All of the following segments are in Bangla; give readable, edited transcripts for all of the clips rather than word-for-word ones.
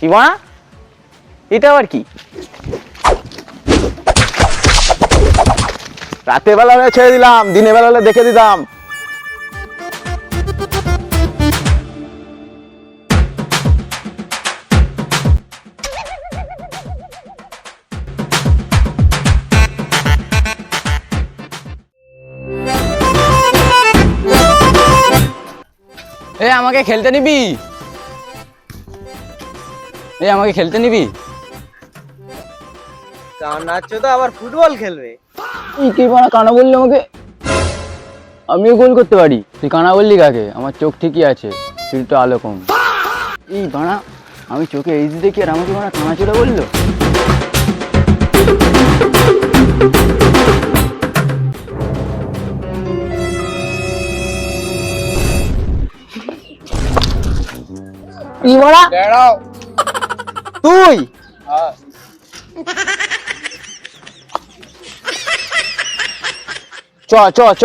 কি বাড়া, এটা আবার কি? রাতের বেলা হলে ছেড়ে দিলাম, দিনের বেলা হলে দেখে দিতাম। এ আমাকে খেলতে নিবি? আমাকে খেলতে নিবি? কানাচ্ছো তো আবার ফুটবল খেলবে? কি বাড়া কানা বললি আমাকে? আমিও গোল করতে পারি, তুই কানা বললি কাকে? আমার চোখ ঠিকই আছে, শুধু তো আলো কম। এই বাড়া, আমি চোখে এইচ দেখি আর আমাকে বাড়া কানা চোরা বললো। তুই চ চ চ।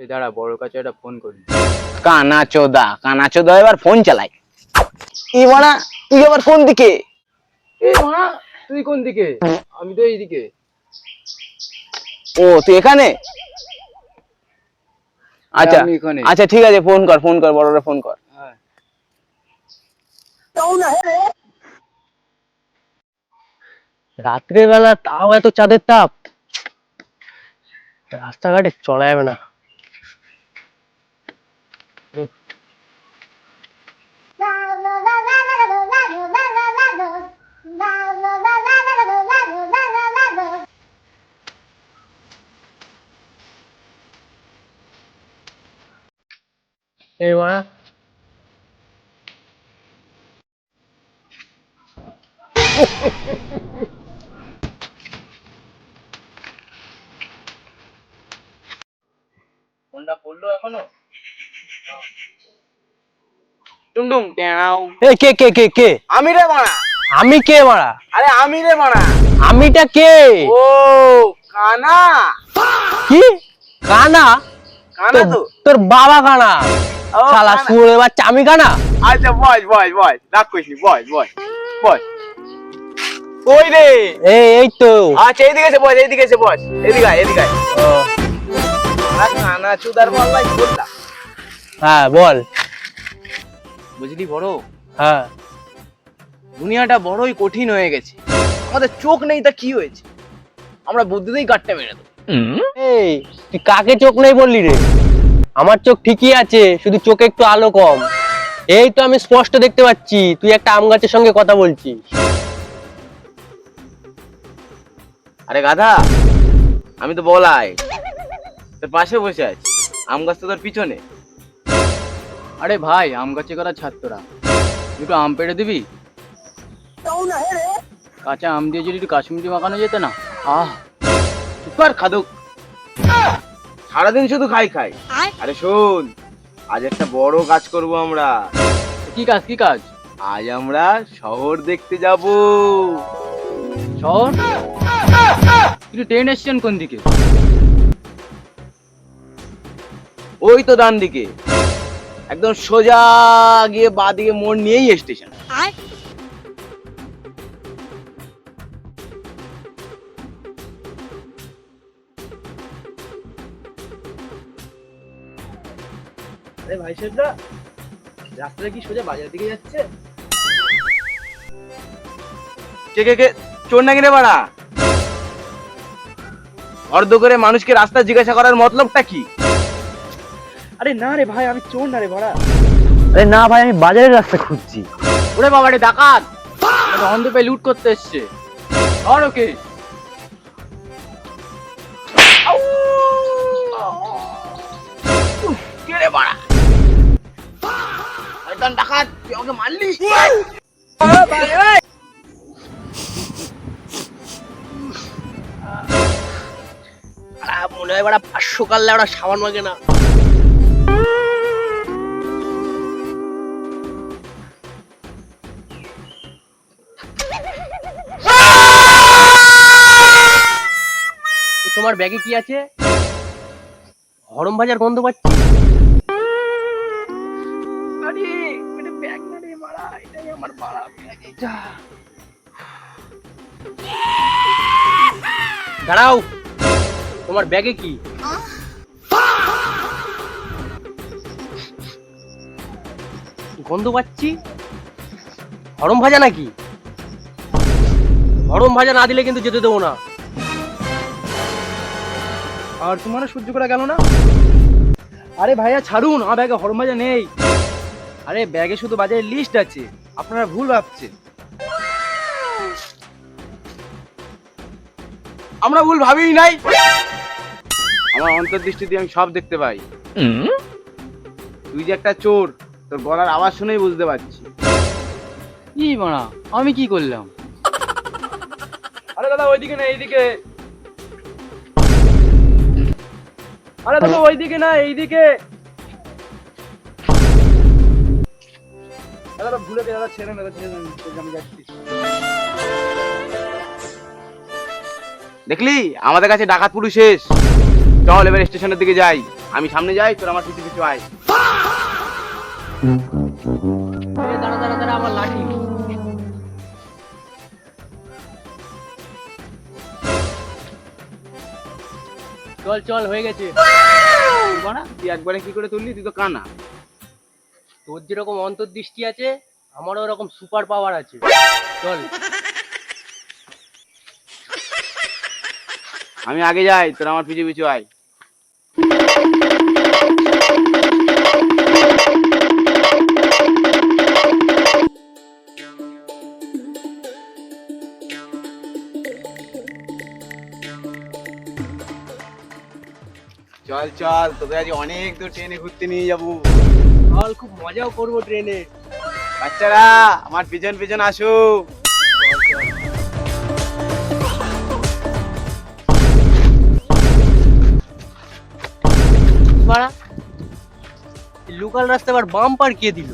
এই দাঁড়া, বড় কাছে একটা ফোন করি। কানা চোদা এবার ফোন চালাই। ই মানা, তুই আবার কোন দিকে? এই মানা, তুই কোন দিকে? আমি তো এইদিকে। ও তুই এখানে? আচ্ছা আচ্ছা ঠিক আছে, ফোন কর বড়রা, ফোন কর। রাত্রের বেলা তাও এত চাঁদের তাপ, রাস্তাঘাটে চলা যাবে না। এই মা, ফোনটা পড়লো এখনো? টুমটুম ট্যাও। এই কে কে কে কে? আমি রে মানা। আমি কে মারা? আরে আমি রে মানা। আমিটা কে? ও কানা। কি কানা? কানা তো তোর বাবা কানা। ও, শালা কানা। শুয়োরের বাচ্চা, আমি কানা? আচ্ছা বস রাগ করিস নি, বস। ওই রে। এই তো। আচ্ছা এইদিকে এসে বস, এদিকে আয়। কানা চুদার পাল্লাই বললাম। হ্যাঁ বল। বুঝলি বড়, হ্যাঁ দুনিয়াটা বড়ই কঠিন হয়ে গেছে। আমাদের চোখ নেই তা কি হয়েছে, আমরা বুদ্ধিতেই কাটতে মেরে দেবো। এই তুই কাকে চোখ নেই বললি রে? আমার চোখ ঠিকই আছে, শুধু চোখে একটু আলো কম। এই তো আমি স্পষ্ট দেখতে পাচ্ছি তুই একটা আম গাছের সঙ্গে কথা বলছিস। আরে গাধা, আমি তো বলাই তোর পাশে বসে আছি, আম গাছ তো তোর পিছনে। আরে ভাই, আম গাছে করা ছাত্ররা, দুটো আম পেড়ে দিবি? কাঁচা আম দিয়ে যদি একটু কাশ্মীরি মাখানো যেত না, সুপার খাদক। সারাদিন শুধু খাই। আরে শোন, আজ একটা বড় কাজ করব আমরা। কি কাজ? আজ আমরা শহর দেখতে যাব। শহর? তুই ট্রেন স্টেশন কোন দিকে? ওই তো ডান দিকে, একদম সোজা গিয়ে বাঁ দিকে মোড় নিয়েই স্টেশন। আরে ভাই সাহেবরা, রাস্তাটা কি সোজা বাজার দিকে যাচ্ছে? কে চোর নাকি রে বাড়া? অর্ধ করে মানুষকে রাস্তা জিজ্ঞাসা করার মতলবটা কি? আরে না রে ভাই, আমি চোর না রে বাড়া। আরে না ভাই, আমি বাজারের রাস্তা খুঁজছি। ওরে বাবা রে, ডাকাত অন্ধ পেয়ে লুট করতে এসছে। আর ওকে কে রে বাড়া? শয়তান ডাকাত, তুই ওকে মারলি? মনে হয় বাড়া 500 কাললে ওরা সাবান মাগে না। তোমার ব্যাগে কি আছে? গরম ভাজার গন্ধ পাচ্ছি। আরে এটা ব্যাগ না রে মারা, এটাই আমার মারা ব্যাগ। এটা দাঁড়াও, তোমার ব্যাগে কি? গন্ধ পাচ্ছি, গরম ভাজা নাকি? গরম ভাজা না দিলে কিন্তু যেতে দেবো না। আর তোমারও সহ্য করা গেল না? আরে ভাইয়া ছাড়ুন, আমার ব্যাগে গরম ভাজা নেই। আরে ব্যাগে শুধু বাজারের লিস্ট আছে, আপনারা ভুল ভাবছেন। আমরা ভুল ভাবিই নাই। আমার অন্তর্দৃষ্টি দিয়ে আমি সব দেখতে পাই। তুই যে একটা চোর, তোর গলার আওয়াজ শুনেই বুঝতে পারছি। কি মানা, আমি কি করলাম? আরে দাদা ওইদিকে না, এইদিকে। আরে দাদা ওইদিকে না, এইদিকে। দাদা ভুলে গেছে, দাদা ছেড়ে দাদা ছেড়ে দেন, আমি যাচ্ছি। দেখলি আমাদের কাছে ডাকাত পুলিশ শেষ। চল এবার স্টেশনের দিকে যাই। আমি সামনে যাই, তোর আমার পিছু পিছু আয়। দাঁড়া দাঁড়া দাঁড়া, আমার লাঠি। চল চল, হয়ে গেছে। বাড়া, তুই একবারে কি করে তুললি? তুই তো কানা। তোর যেরকম অন্তর্দৃষ্টি আছে, আমারও ওরকম সুপার পাওয়ার আছে। চল। আমি আগে যাই, তোর আমার পিছু পিছু আয়। চল চল, তোকে আজ অনেক দূর ট্রেনে ঘুরতে নিয়ে যাবো। চল, খুব মজাও করবো ট্রেনে। বাচ্চারা আমার পিছন পিছন আসো। বাড়া, লোকাল রাস্তা আবার বাম পার্কিয়ে দিল।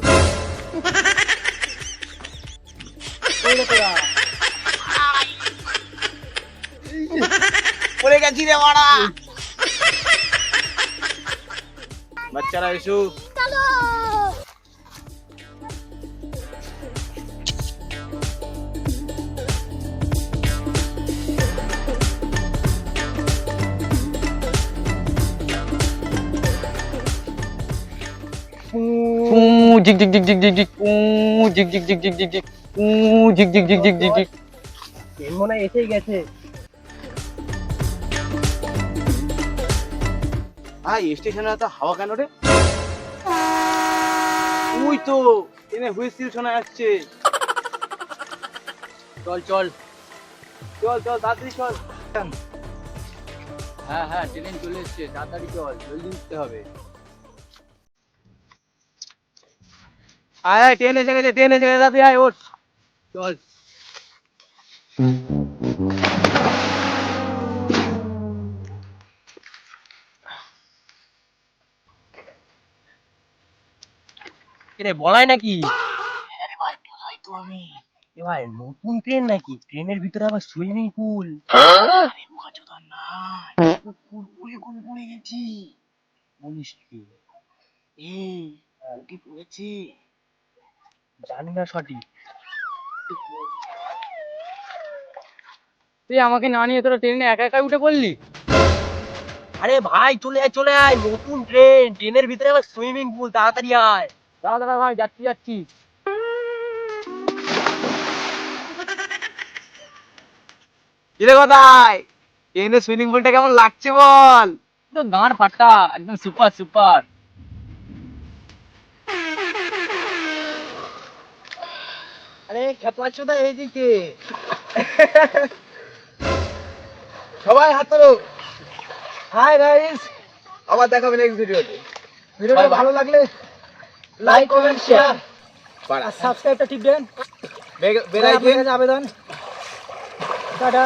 পড়ে গেছি রে বাড়া। বাচ্চারা এসো। জিক জিক জিক জিক জিক জিক, জিক জিক জিক জিক জিক জিক, জিক জিক জিক জিক জিক জিক। ট্রেন মনে হয় এসেই গেছে। ভাই স্টেশনে এত হাওয়া কেন রে? ওই তো ট্রেনে হুইসেল শোনা যাচ্ছে। চল চল। চল চল তাড়াতাড়ি চল। হ্যাঁ হ্যাঁ, ট্রেন চলে এসছে, তাড়াতাড়ি চল, জলদি উঠতে হবে। আয় আয়, ট্রেন এসে গেছে, ট্রেন এসে গেছে, তাড়াতাড়ি আয়, ওঠ। চল। রে বলাই নাকি? এ ভাই নতুন ট্রেন নাকি? ট্রেনের ভিতরে আবার সুইমিং পুল। বলিস কি? উঠে পড়েছি। জানি না সঠিক। তুই আমাকে না নিয়ে তোরা ট্রেনে একা একা উঠে পড়লি? আরে ভাই চলে আয় চলে আয়, নতুন ট্রেন, ট্রেনের ভিতরে আবার সুইমিং পুল, তাড়াতাড়ি আয়। দাঁড়া দাঁড়া ভাই, যাচ্ছি যাচ্ছি। কিরে কোথায়? ট্রেনে সুইমিং পুলটা কেমন লাগছে বল? তো গাঁড় ফাটা, একদম সুপার সুপার। আরে খেপাচ্ছোদা এইদিকে। সবাই হাত তোলো। হাই গাইস, আবার দেখাবে নেক্সট ভিডিওতে। ভিডিওটা ভালো লাগলে লাইক কমেন্ট শেয়ার আর সাবস্ক্রাইবটা টিপবেন। বেল আইকন আবেদন। টাটা।